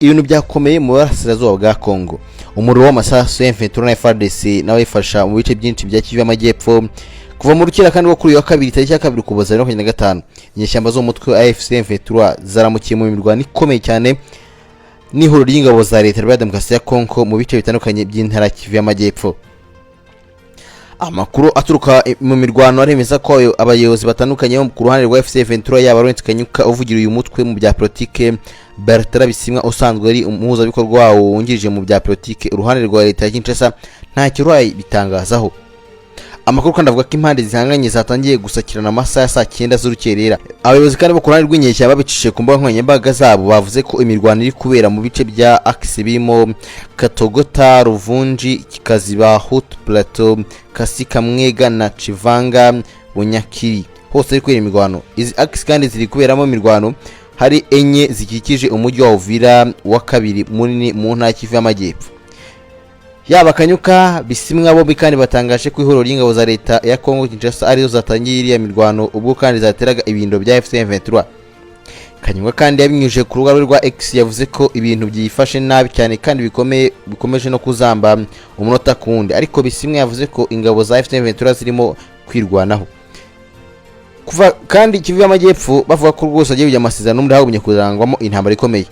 ibintu byakomeye mu burasirazuba bwa Kongo. Umuriro w'amasasu y'M23 na FARDC nawe ifasha mu bice byinshi bya Kivu y'Amajyepfo kuva mu rukira kandi rwo kuri wa kabiri tariki ya 2 Ukuboza 2025. Inyeshyamba zo mutwe AFC M23 zaramukiye mu mirwano ikomeye cyane n'ihuriro ry'ingabo za leta ya Demokarasi ya Kongo mu bice bitandukanye by'intara Kivu y'Amajyepfo. Amakuru aturuka mu mirwano aremeza ko abayobozi batandukanye bo ku ruhande rwa FC M23 y'Abarundi Kanyuka uvugira uyu mutwe mu bya politike Bertrand Bisimwa usanzwe ari umuhuza bikorwa wawo wungirije mu bya politike uruhande rwa leta ya Kinshasa nta kirwaye bitangazaho. Amakuru kandi avuga ko impande zihanganye zatangiye gusakirana amasaha ya saa 9 z'urukerera. Abayobozi kandi bo ku ruhande rw'inyeshya babicishije ku mbuga nkoranyambaga zabo bavuze ko imirwano iri kubera mu bice bya Axe birimo Katogota, Ruvunji, Kikaziba, Haut Plateau, Kasika, Mwega na Chivanga, Bunyakiri. Hose ari kubera imirwano. Izi Axe kandi ziri kuberamo imirwano hari enye zikikije umujyi wa Uvira wa kabiri munini mu ntara Kivu y'Amajyepfo. Yaba Kanyuka Bisimwa bombi kandi batangaje ko ihuriro ry'ingabo za leta ya Kongo Kinshasa arizo zatangiye iriya mirwano ubwo kandi zateraga ibindo bya FC M23. Kanyuka kandi yabinyuje ku rubuga rwa X yavuze ko ibintu byifashe nabi cyane kandi bikomeje no kuzamba umunota kundi, ariko Bisimwa yavuze ko ingabo za FC M23 zirimo kwirwanaho. Kuva kandi Kivu y'Amajyepfo bavuga ko rwose agiye amasezerano muri hagumye kuzangwamo intambara ikomeye.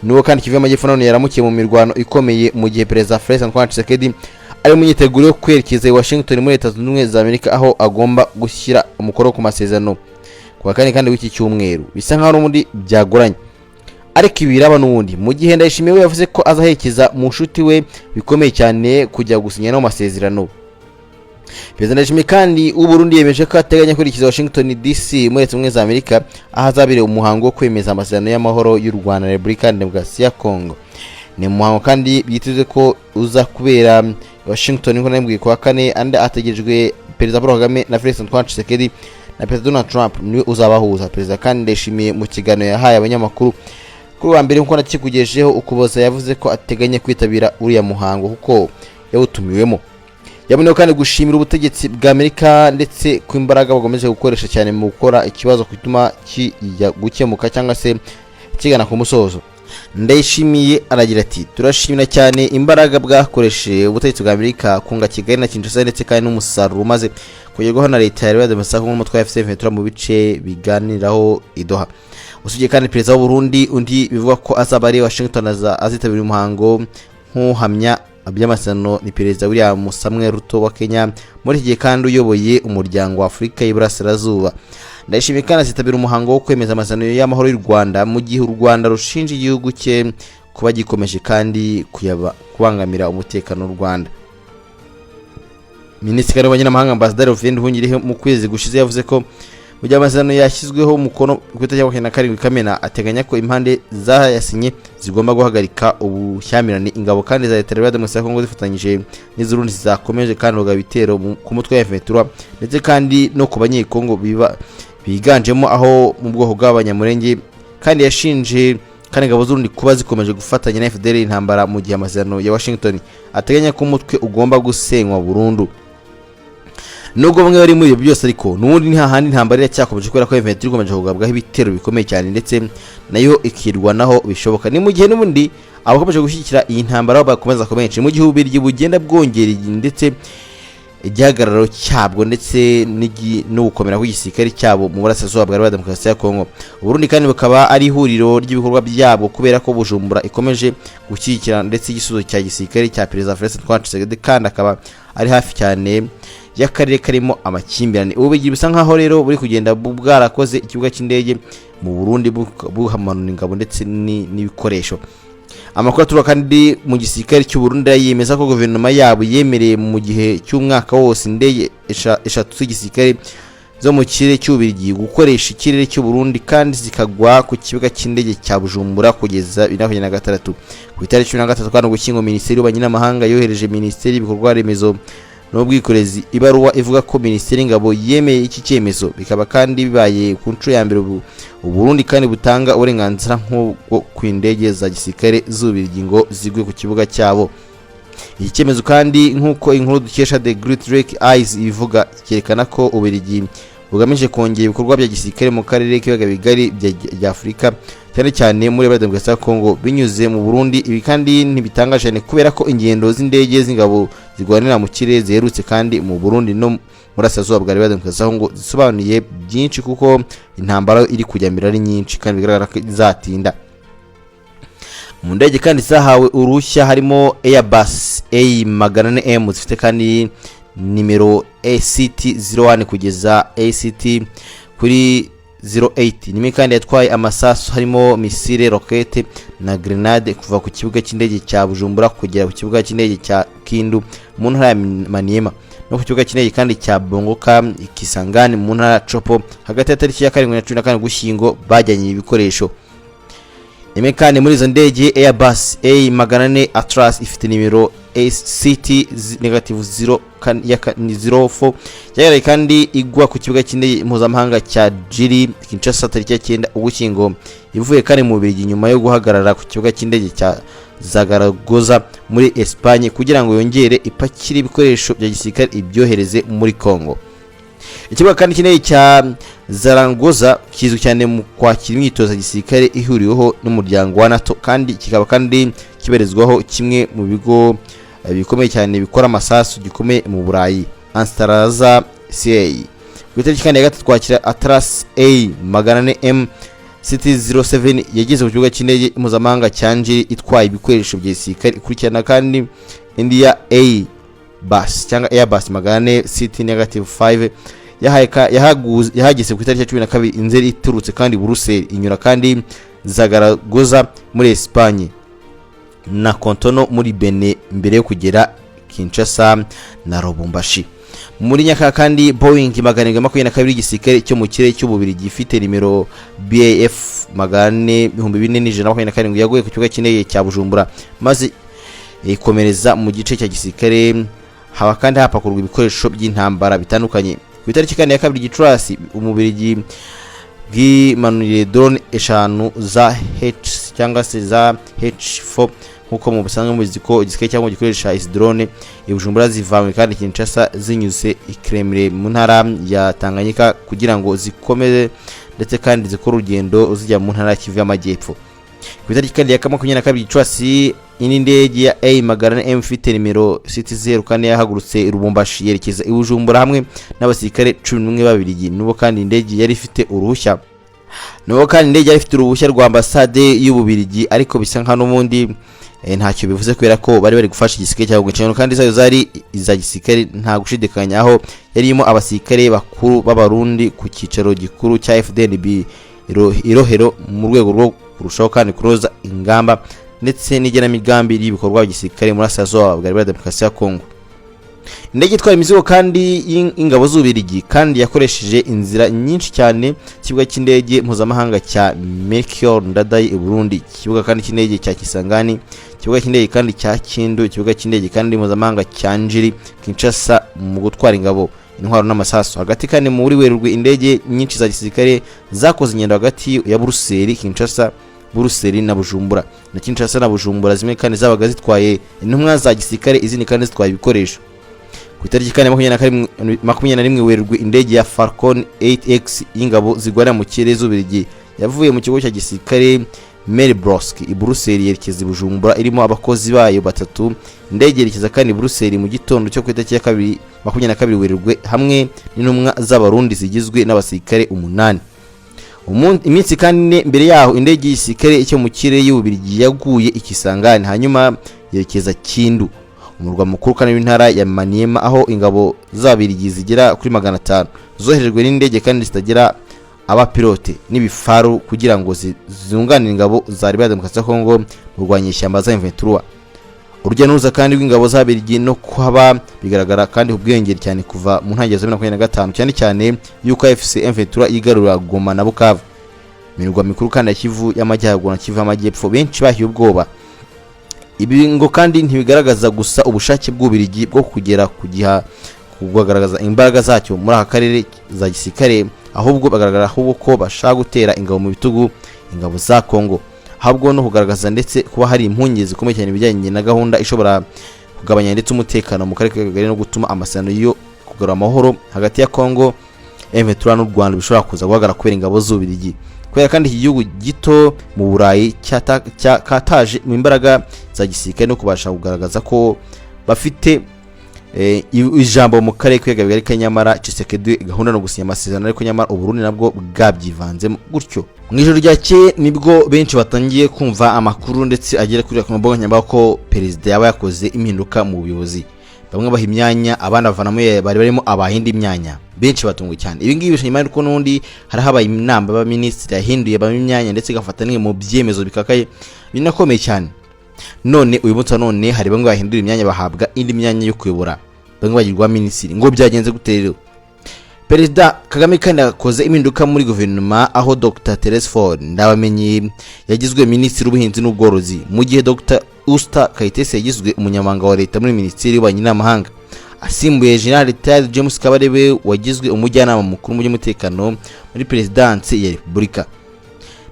Nuko kandi Kivu y'Amajyepfo none yaramukiye mu mirwano ikomeye mu gihe Perezida Felix Antoine Tshisekedi ari mu yiteguro yo kwerekeza i Washington muri Leta Zunze Ubumwe za Amerika aho agomba gushyira umukoro ku masezerano kwa kandi w'iki cyumweru. Bisa nkaho n'ubundi byagoranye, ariko ibiraba n'ubundi mu gihe Ndayishimiye yavuze ko azahekeza mu nshuti we bikomeye cyane kujya gusinya no masezerano. Perezida Ndayishimiye kandi w'Uburundi yemeje ko ateganya kurikiza Washington DC muri Leta Zunze Ubumwe za Amerika ahazabire umuhango wo kwemeza amasezerano y'amahoro y'u Rwanda na Repubulika ya Demokarasi ya Kongo. Ni umuhango kandi byitezwe ko uza kubera Washington ngo nambwiye kwa kane andi ategerejwe Perezida Paul Kagame na Felix Antoine Tshisekedi na Perezida Donald Trump niwe uzabahuza. Perezida kandi Ndayishimiye mu kiganiro yahaye abanyamakuru kuri wa mbere nkuko nakikugejeho Ukuboza yavuze ko ateganya kwitabira uriya muhango kuko yawutumiwemo. Yaboneyeho kandi gushimira ubutegetsi bwa Amerika ndetse ku imbaraga bagomeje gukoresha cyane mu gukora ikibazo kwituma kijya gukemuka cyangwa se kigana ku musozo. Ndayishimiye aragira ati turashimira cyane imbaraga bwakoresheje ubutegetsi bwa Amerika kunga Kigali na Kinshasa ndetse kandi n'umusaruro umaze kugerwaho na leta ya Demokarasi n'umutwe wa FC M23 mu bice biganiraho idoha. Usibye kandi Perezida w'u Burundi undi bivuga ko azaba ari Washington azitabira umuhango nk'uhamya aby'amasano ni Perezida William Samuel Ruto wa Kenya muri gihe kandi uyoboye umuryango wa Afrika y'Iburasirazuba. Ndayishimiye kandi azitabira umuhango wo kwemeza amasano y'amahoro y'u Rwanda mu gihe u Rwanda rushinja igihugu cye kuba gikomeje kandi kubangamira umutekano w'u Rwanda. Minisitiri w'Abanyamahanga Ambassador Uvira Nduhungirehe mu kwezi gushize yavuze ko mu gihe amasezerano yashyizweho umukono ku itariki ya 27 Kamena ateganya ko impande zayasinye zigomba guhagarika ubushyamirane. Ingabo kandi za leta ya Demokarasi ya Kongo zifatanyije n'iz'Urundi zakomeje kandi bagaba ibitero ku mutwe wa M23 ndetse kandi no ku banyekongo biganjemo aho mu bwoko bw'abanyamurenge, kandi yashinje kandi ingabo z'Urundi kuba zikomeje gufatanya na FDL intambara mu gihe amasezerano ya Washington ateganya ko umutwe ugomba gusenywa burundu. Nubwo bamwe bari muri ibyo byose ariko n'ubundi ni hahandi intambara iracyakomeje kubera ko M23 ikomeje kugabwaho ibitero bikomeye cyane ndetse nayo ikirwanaho bishoboka. Ni mu gihe n'ubundi abakomeje gushyigikira iyi ntambara bakomeza kumenshi mu gihe Ubirigi bugenda bwongera ndetse igihagararo cyabwo ndetse no gukomera kw'igisirikare cyabo mu burasirazuba bwa Demokarasi ya Kongo. Uburundi kandi bukaba ari ihuriro ry'ibikorwa byabo kubera ko Bujumbura ikomeje gushyigikira ndetse igisubizo cya gisirikare cya Perezida Felix Antoine Tshisekedi kandi akaba ari hafi cyane y'akarere karimo amakimbirane. Ububirigi bisa nkaho rero buri kugenda bwarakoze ikibuga cy'indege mu Burundi buhamanura ingabo ndetse n'ibikoresho. Amakuru aturuka kandi mu gisirikare cy'u Burundi yemeza ko guverinoma yabo yemereye mu gihe cy'umwaka wose indege eshatu z'igisirikare zo mu kirere cy'Ububirigi gukoresha ikirere cy'u Burundi kandi zikagwa ku kibuga cy'indege cya Bujumbura kugeza 2026. Ku itariki 13 kandi Ugushyingo Minisiteri y'Abanyamahanga yohereje Minisiteri y'Ibikorwa Remezo n'ubwikorezi ibaruwa ivuga ko Minisiteri y'Ingabo yemeye iki cyemezo. Bikaba kandi bibaye ku nshuro ya mbere Uburundi kandi butanga uburenganzira nk'ubwo ku indege za gisirikare z'Ububirigi ngo zigwe ku kibuga cyabo. Iki cyemezo kandi nk'uko inkuru dukesha The Great Lake Eyes ivuga cyerekana ko Ububirigi bugamije kongera ibikorwa bya gisirikare mu karere k'ibiyaga bigari bya Afurika cyane cyane muri Demokarasi ya Kongo binyuze mu Burundi. Ibi kandi ntibitangaje cyane kubera ko ingendo z'indege z'ingabo zigwanira mu kirere ziherutse kandi mu Burundi no muri Asazuba bwa Demokarasi ya Kongo zisobanuye byinshi kuko intambara iri kujyamira ari nyinshi kandi bigaragara ko izatinda. Mu ndege kandi zahawe uruhushya harimo Airbus A400M zifite kandi nimero ACT01 kugeza ACT kuri 08. Nimi kandi yatwaye amasasu harimo misile, rokete na grenade kuva ku kibuga cy'indege cya Bujumbura kugera ku kibuga cy'indege cya Kindu mu ntara ya Maniema no ku kibuga cy'indege kandi cya Bongoka Kisangani mu ntara ya Chopo hagati ya tariki ya 7 na 14 Gushyingo bajyanye ibikoresho. Nimi kandi muri izo ndege Airbus A400 Atlas ifite nimero ACT-04 yari kandi igwa ku kibuga cy'indege mpuzamahanga cya Jiri Kinshasa tariki ya 9 Ugushyingo ivuye kandi mu Bubiligi nyuma yo guhagarara ku kibuga cy'indege cya Zaragoza muri Espagne kugira ngo yongere ipakire ibikoresho bya gisirikare ibyohereze muri Kongo. Ikibuga kandi cy'indege cya Zaragoza kizwi cyane mu kwakira imyitozo gisirikare ihuriweho n'umuryango wa NATO kandi kikaba kandi kiberezwaho kimwe mu bigo bikomeye cyane bikora amasasu gikomeye mu Burayi Anstaraza CA. Ku itariki kandi ya 3 twakira Atlas A400M CT07 yageze ku kibuga cy'indege mpuzamahanga cya Njiri itwaye ibikoresho bya gisirikare ikurikirana kandi India Airbus cyangwa Airbus 400 CT-5 yahageze ku itariki ya 12 Nzeri iturutse kandi Buruseli inyura kandi Zaragoza muri Espagne na Kontono muri Benin mbere yo kugera Kinshasa na Lubumbashi. Muri Nyakanga kandi Boeing 722 gisirikare cyo mu kirere cy'Ububiligi gifite nimero BAF 4,427 yaguye ku kibuga cy'indege cya Bujumbura maze ikomereza mu gice cya gisirikare. Haba kandi hapakurwa ibikoresho by'intambara bitandukanye. Ku itariki kandi ya 2 Gicurasi Umubiligi bwimanuriye drone eshanu za H cyangwa se za H4 nkuko mu busanzwe muzi ko igisirikare cyangwa gikoresha izi drone ibujumbura zivawe kandi Kinshasa zinyuze ikremire mu ntara ya Tanganyika kugira ngo zikomeze ndetse kandi zikora urugendo zijya mu ntara ya Kivu y'Amajyepfo. Ku itariki kandi ya 22 Gicurasi indege ya A400M ifite nimero CT-04 yahagurutse Lubumbashi yerekeza ibujumbura hamwe n'abasirikare 11 babirigi. Nubo kandi indege yari ifite uruhushya rwa ambasade y'Ububiligi ariko bisa nka n'ubundi ntacyo bivuze kubera ko bari gufasha igisirikare cyangwa cyane kandi zayo zari iza gisirikare nta gushidikanya aho yarimo abasirikare bakuru b'Abarundi ku cyicaro gikuru cya FDNB Irohero mu rwego rwo kurushaho kandi kuroza ingamba ndetse n'igenamigambi y'ibikorwa by'igisirikare muri Asazuba bwa Demokarasi ya Kongo. Indege itwara imizigo kandi ingabo z'Ububiligi kandi yakoresheje inzira nyinshi cyane kibuga cy'indege mpuzamahanga cya Melchior Ndadaye i Burundi, kibuga kandi cy'indege cya Kisangani, kibuga cy'indege kandi cya Kindu, kibuga cy'indege kandi mpuzamahanga cya Njiri Kinshasa mu gutwara ingabo intwaro n'amasasu. Hagati kandi muri Werurwe indege nyinshi za gisirikare zakoze ingendo hagati ya Buruseli, Kinshasa, Buruseli na Bujumbura na Kinshasa na Bujumbura, zimwe kandi zabaga zitwaye intumwa za gisirikare izindi kandi zitwaye ibikoresho. Ku itariki kandi 21 Werurwe indege ya Falcon 8X y'ingabo zigwana mu kirere z'Ububiligi yavuye mu kigo cya gisirikare Melbrosk i Buruseli yerekeza i Bujumbura irimo abakozi bayo batatu. Indege yerekeza kandi Buruseli mu gitondo cyo ku itariki ya 22 Werurwe hamwe n'intumwa z'Abarundi zigizwe n'abasirikare 8. Iminsi kandi mbere yaho indege y'igisirikare cyo mu kirere y'Ububiligi yaguye ikisangane hanyuma yerekeza Kindu umurwa mukuru kandi w'intara ya Maniema aho ingabo z'Ababiligi zigera kuri 500 zoherejwe n'indege kandi zitagira abapilote n'ibifaru kugira ngo zunganire ingabo za Demokarasi ya Kongo mu rwanyisha ambaza M23. Urujya n'uruza kandi rw'ingabo z'Ababiligi no kuhaba bigaragara kandi ubwiyongere cyane kuva mu ntangiriro za 2025 cyane cyane yuko FC M23 yigarura Goma na Bukavu. Imirwa mikuru kandi ya Kivu y'Amajyaruguru na Kivu y'Amajyepfo benshi bahiye ubwoba. Ibi ngo kandi ntibigaragaza gusa ubushake bw'Ububiligi bwo kugera kugaragaza imbaraga zacyo muri aka karere za gisirikare, ahubwo bagaragara ko bashaka gutera ingabo mu bitugu ingabo za Kongo, ahubwo no kugaragaza ndetse kuba hari impunzi zikomeye cyane bijyanye na gahunda ishobora kugabanya ndetse umutekano mu karere kagari no gutuma amasano yo kugarura amahoro hagati ya Kongo M23 n'u Rwanda bishobora kuza guhagarara kubera ingabo z'Ububiligi. kubera kandi iki gihugu gito mu Burayi cyakataje mu imbaraga za gisirikare no kubasha kugaragaza ko bafite ijambo mu karere kwiga bigari kanyamara Tshisekedi gahunda no gusinya amasezerano ariko nyamara Uburundi nabwo bwabyivanzemo gutyo. Mu ijoro ryakeye nibwo benshi batangiye kumva amakuru ndetse agera kuri ku mbuga nkoranyambaga ko perezida yaba yakoze impinduka mu buyobozi, bamwe baha imyanya abana bavanamo bari barimo abahindi imyanya, benshi batungwe cyane. Ibi ngibi bishimye ariko nundi hari habaye inama y'abaminisitiri yahinduye bamwe imyanya ndetse gafata nimwe mu byemezo bikakaye binakomeye cyane. None uyu munsi none hari bamwe bahindura imyanya bahabwa indi myanya yo kuyobora, bamwe bagirwa minisitiri. Ngo byagenze gute rero? Perezida Kagame kandi yakoze impinduka muri guverinoma aho Dr Therese Ford Ndabamenye yagizwe minisitiri w'ubuhinzi n'ubworozi, mu gihe Dr Usta Kayitesi yagizwe umunyamabanga wa leta muri minisiteri y'ububanyi n'amahanga, asimbuye General Iteye James Kabarebe wagizwe umujyanama mukuru mu by'umutekano muri perezidansi ya Repubulika.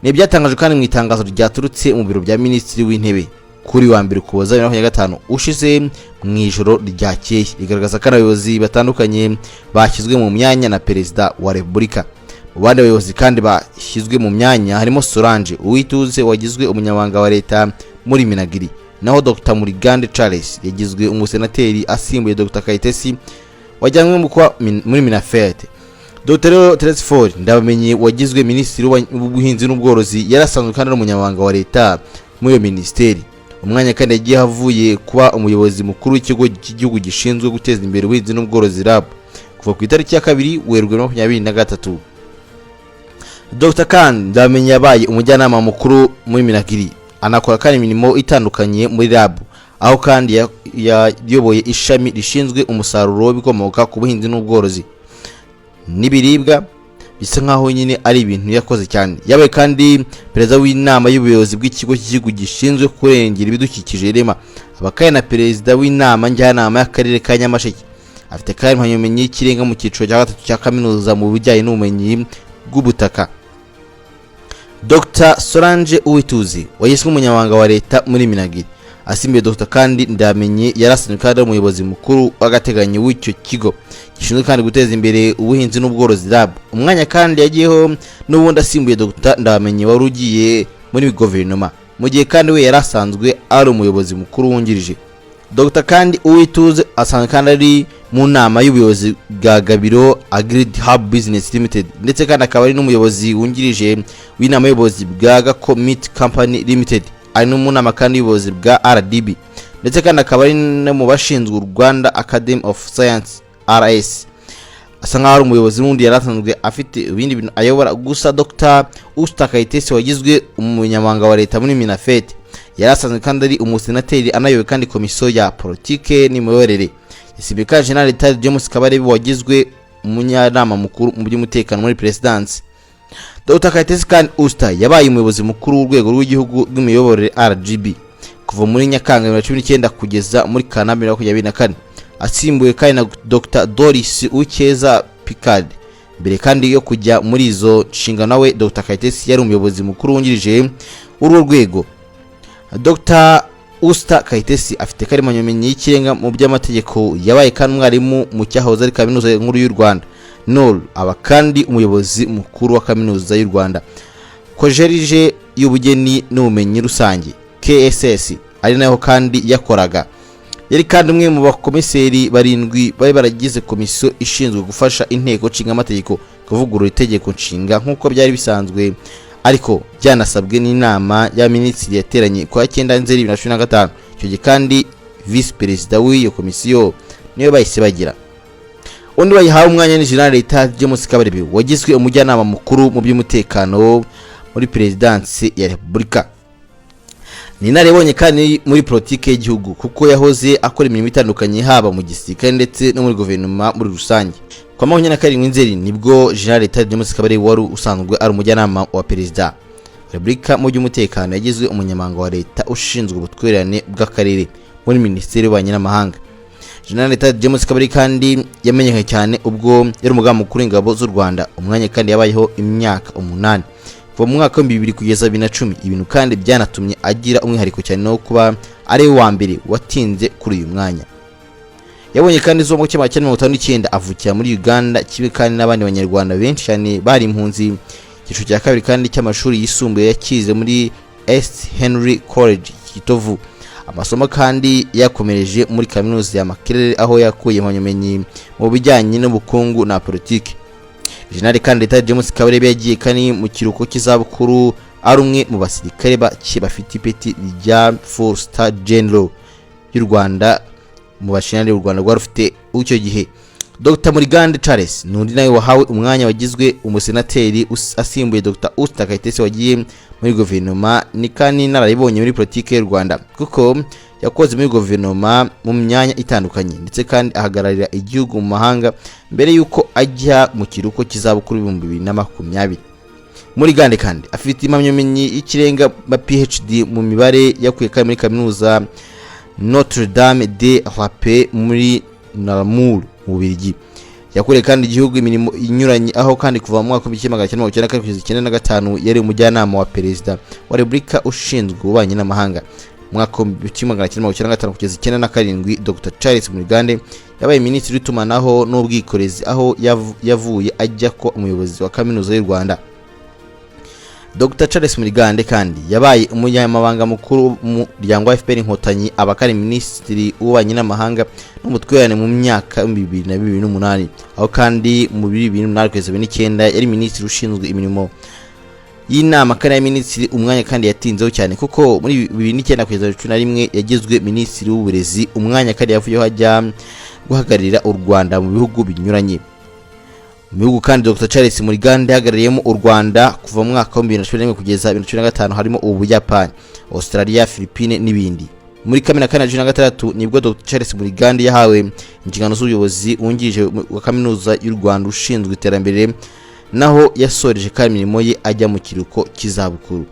Ne byatangajwe kandi mu itangazo ryaturutse mu biro bya minisitiri w'intebe kuri wa mbere Ukuboza 2025 ushize mu ijoro ryakeye, rigaragaza ko abayobozi batandukanye bashyizwe mu myanya na perezida wa Repubulika. Mu bandi bayobozi kandi bashyizwe mu myanya harimo Solange Uwituze wagizwe umunyamabanga wa leta muri Minagiri, naho Dr Murigande Charles yagizwe umusenateri asimbuye Dr Kayitesi wajyanwe muri Minafete. Dr Therese Ford Ndabamenye wagizwe minisitiri w'ubuhinzi n'ubworozi yarasanzwe kandi umunyamabanga wa leta muri iyo ministeri. Umwanya kandi yagiye havuye kuba umuyobozi mukuru w'ikigo cy'igihugu gishinzwe guteza imbere ubuhinzi n'ubworozi RAB kuva ku itariki ya 2 Werurwe 2023. Dr Kandi Ndabamenye yabaye umujyanama mukuru muri Minagiri, anakora kandi imirimo itandukanye muri RAB, aho kandi yayoboye ishami rishinzwe umusaruro w'ibikomoka ku buhinzi n'ubworozi n'ibiribwa, bisa nkaho nyine ari ibintu yakoze cyane. Yabaye kandi perezida w'inama y'ubuyobozi bw'ikigo cy'igihugu gishinzwe kurengera ibidukikije REMA, abakaye na perezida w'inama njyanama y'akarere ka Nyamasheke. Afite kandi impamyabumenyi y'ikirenga mu cyiciro cya 3 cya kaminuza mu bijyanye n'ubumenyi bw'ubutaka. Dr Solange Uwituze wagizwe umunyamabanga wa leta muri Minagiri, asimbuye Dr Kandi Ndabamenye yarasanzwe kandi umuyobozi mukuru w'agateganyo w'icyo kigo gishinzwe kandi guteza imbere ubuhinzi n'ubworozi RAB. Umwanya kandi yagiyeho n'ubundi asimbuye Dr Ndabamenye wari ugiye muri guverinoma, mu gihe kandi we yarasanzwe ari umuyobozi mukuru wungirije. Dr Kandi Uwituze asanzwe kandi ari mu nama y'ubuyobozi bwa Gabiro Agreed Hub Business Limited, ndetse kandi akaba ari n'umuyobozi wungirije w'inama y'ubuyobozi bwa Gako Meat Company Limited, ari no mu nama kandi y'ubuyobozi bwa RDB, ndetse kandi akaba ari no mu bashinzwe Rwanda Academy of Science RS. Asa nkaho ari umuyobozi wundi yarasanzwe afite ibindi bintu ayobora. Gusa Dr Usta Kayitesi wagizwe umunyamabanga wa leta muri Minafete yarasanzwe kandi ari umusenateri anayoboye kandi komisiyo ya politike n'imiyoborere. Yasibika General Iteye James Kabarebe wagizwe umunyanama mukuru mu by'umutekano muri presidency. Dr Kayitesi kandi Usta yabaye umuyobozi mukuru w'urwego rw'igihugu rw'imiyoborere RGB kuva muri Nyakanga 2019 kugeza muri Kanama 2024, asimbuye kandi na Dr Doris Ukeza Picard. Mbere kandi yo kujya muri izo nshingano nawe Dr Kayitesi yari umuyobozi mukuru wungirije w'urwo rwego. Dr Usta Kayitesi afite kandi impamyabumenyi y'ikirenga mu by'amategeko, yabaye kandi umwarimu mu cyahoze ari kaminuza nkuru y'u Rwanda NOL, aba kandi umuyobozi mukuru wa kaminuza y'u Rwanda Koleje y'ubugeni n'ubumenyi rusange KSS, ari naho kandi yakoraga. Yari kandi umwe mu bakomiseri barindwi bari baragize komisiyo ishinzwe gufasha inteko nshinga amategeko kuvugurura itegeko nshinga nk'uko byari bisanzwe, ariko byanasabwe n'inama ya minisitiri yateranye kwa 9 Nzeri 2025. Icyo gihe kandi vice perezida w'iyo komisiyo niwe bahise bagira. Undi bayihawe umwanya ni General Iteye James Kabarebe wagizwe umujyanama mukuru mu by'umutekano muri perezidansi ya Repubulika. Ni narebonye kandi muri politike y'igihugu kuko yahoze akora imirimo itandukanye haba mu gisirikare ndetse no muri guverinoma muri rusange. Kwa 27 Nzeri nibwo General Iteye James Kabarebe wari usanzwe ari umujyanama wa perezida Repubulika mu by'umutekano yagizwe umunyamabanga wa leta ushinzwe ubutwererane bw'akarere muri minisiteri y'ububanyi n'amahanga. General Iteye James Kabarebe kandi yamenyekanye cyane ubwo yari umugaba mukuru w'ingabo z'u Rwanda. Umwanya kandi yabayeho imyaka 8 kuva mu mwaka wa 2000 kugeza 2010. Ibintu kandi byanatumye agira umwihariko cyane no kuba ari wa mbere watinze kuri uyu mwanya. Yabonye kandi zo mu cyama cya 1959 avukira muri Uganda, kibe kandi n'abandi banyarwanda benshi cyane bari impunzi icyiciro cya kabiri kandi cy'amashuri yisumbuye yakize muri St Henry College Kitovu. Amasomo kandi yakomereje muri kaminuza ya Makerere aho yakuye impamyabumenyi mu bijyanye n'ubukungu na politiki. General kandi Leta James Kabarebe yagiye kandi mu kiruko cy'izabukuru ari umwe mu basirikare bafite ipeti rya 4 Star General y'u Rwanda mu bashinari u Rwanda rwa rufite icyo gihe. Dr Murigande Charles nundi nawe wahawe umwanya wagizwe umusenateri asimbuye Dr Usta Kayitesi wagiye muri guverinoma ni kandi narayibonye muri politike y'u Rwanda kuko yakoze muri guverinoma mu myanya itandukanye ndetse kandi ahagararira igihugu mu mahanga mbere yuko ajya mu kiruko cy'izabukuru 2020. Murigande kandi afite impamyabumenyi y'ikirenga ba PhD mu mibare yakuye kandi muri kaminuza Notre Dame de la Paix muri Namur mu Bubiligi. Yakoreye kandi igihugu imirimo inyuranye aho kandi kuva mu mwaka wa 1994 yari umujyanama wa perezida wa Republika ushinzwe ububanyi n'amahanga. Mu mwaka wa 1995 kugeza 1997 Dr Charles Murigande yabaye minisitiri w'itumanaho n'ubwikorezi aho yavuye ajya ko umuyobozi wa kaminuza y'u Rwanda. Dr Charles Murigande kandi yabaye umunyamabanga mukuru mu muryango wa FPR Inkotanyi abakari minisitiri w'ububanyi n'amahanga n'umutwererane mu myaka 2008 aho kandi mu 2009 yari minisitiri ushinzwe imirimo y'inama kandi ya minisitiri umwanya kandi yatinzeho cyane kuko muri 2009 kugeza 2011 yagizwe minisitiri w'uburezi umwanya kandi yavuyeho ajya guhagararira u Rwanda mu bihugu binyuranye. Mu bihugu kandi Dr Charles Murigande yahagarariyemo u Rwanda kuva mu mwaka wa 2011 kugeza 2015 harimo Ubuyapani, Australia, Philippines n'ibindi. Muri Kamena kandi 2016 nibwo Dr Charles Murigande yahawe inshingano z'ubuyobozi wungirije wa kaminuza y'u Rwanda ushinzwe iterambere naho yasoreje kandi imirimo ye ajya mu kiruko cy'izabukuru.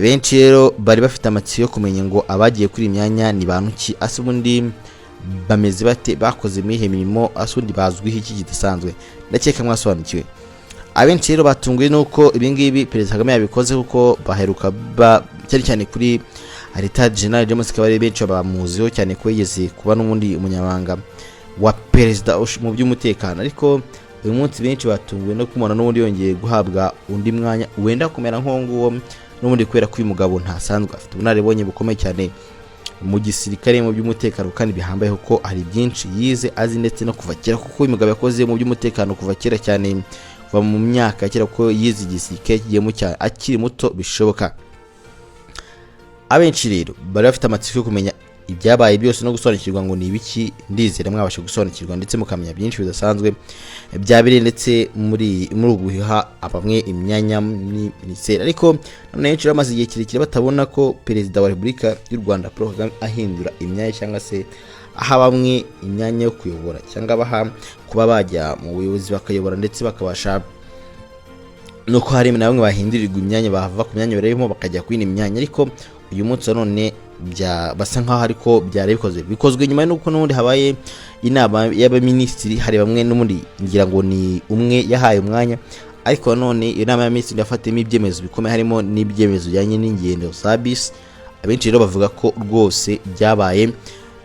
Benshi rero bari bafite amatsiko yo kumenya ngo abagiye kuri imyanya ni bantu ki asubundi bameze bate bakoze mihe mirimo asundi bazwiho iki kidasanzwe. Ndakeka mwasobanukiwe. Abenshi rero batunguye nuko ibingibi Perezida Kagame yabikoze kuko baheruka cyane kuri Leta General James Kabarebe benshi bamuziho cyane ko yigeze kuba n'umundi umunyamabanga wa perezida mu by'umutekano ariko uyu munsi benshi batunguwe no kumubona n'ubundi yongeye guhabwa undi mwanya wenda kumera nk'uwo n'ubundi kubera ko uyu mugabo ntasanzwe afite ubunararibonye bukomeye cyane mu gisirikare mu by'umutekano kandi bihambaye ko hari byinshi yize azi ndetse no kuva kera kuko uyu mugabo yakoze mu by'umutekano kuva kera cyane kuva mu myaka kera ko yize igisirikare kigiye mu cyane akiri muto bishoboka. Abenshi rero bari bafite amatsiko yo kumenya ibyabaye byose no gusobanukirwa ngo ni ibiki. Ndizera mwabasha gusobanukirwa ndetse mukamenya byinshi bidasanzwe byabire ndetse muri uguhiha abamwe imyanya ni minisiteri ariko none henshi bamaze igihe kirekire batabona ko perezida wa Republika y'u Rwanda Paul Kagame ahindura imyanya cyangwa se aha bamwe imyanya yo kuyobora cyangwa baha kuba bajya mu buyobozi bakayobora ndetse bakabasha nuko hari na bamwe bahindurirwa imyanya bava ku myanya barimo bakajya kwina imyanya ariko uyu munsi none basa nkaho ariko byari bikozwe nyuma y'uko n'ubundi habaye inama y'abaminisitiri hari bamwe n'umundi ngira ngo ni umwe yahaye umwanya ariko none inama y'abaminisitiri yafatemo ibyemezo bikomeye harimo n'ibyemezo bijyanye n'ingendo za bisi. Abenshi rero bavuga ko rwose byabaye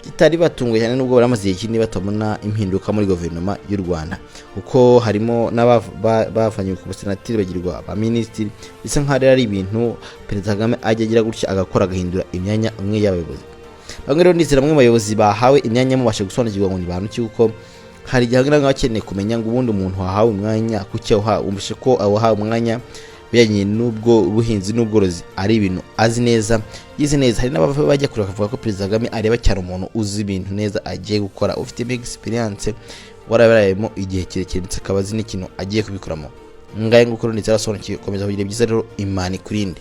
kitari batunguye cyane nubwo baramaze igihe kinini batabona impinduka muri guverinoma y'u Rwanda kuko harimo n'abavanye ku busenateri bagirwa abaminisitiri bisa nkaho ari ibintu Perezida Kagame ajya agira gutya agakora agahindura imyanya umwe y'abayobozi. Bamwe rero ndizera bamwe bayobozi bahawe imyanya mubasha gusobanukirwa ngo ni bantu ki kuko hari igihe bakeneye kumenya ngo ubundi umuntu wahawe umwanya kuki umushe ko awahawe umwanya bijyanye n'ubwo ubuhinzi n'ubworozi ari ibintu azi neza yize neza. Hari n'abava bajya kure bakavuga ko Perezida Kagame areba cyane umuntu uzi ibintu neza agiye gukora ufite experience waraberayemo igihe kirekire ndetse akabazi n'ikintu agiye kubikoramo. Ngaye ngukuru ndetse arasobanukiwe komeza kugira byiza rero imani kurinde.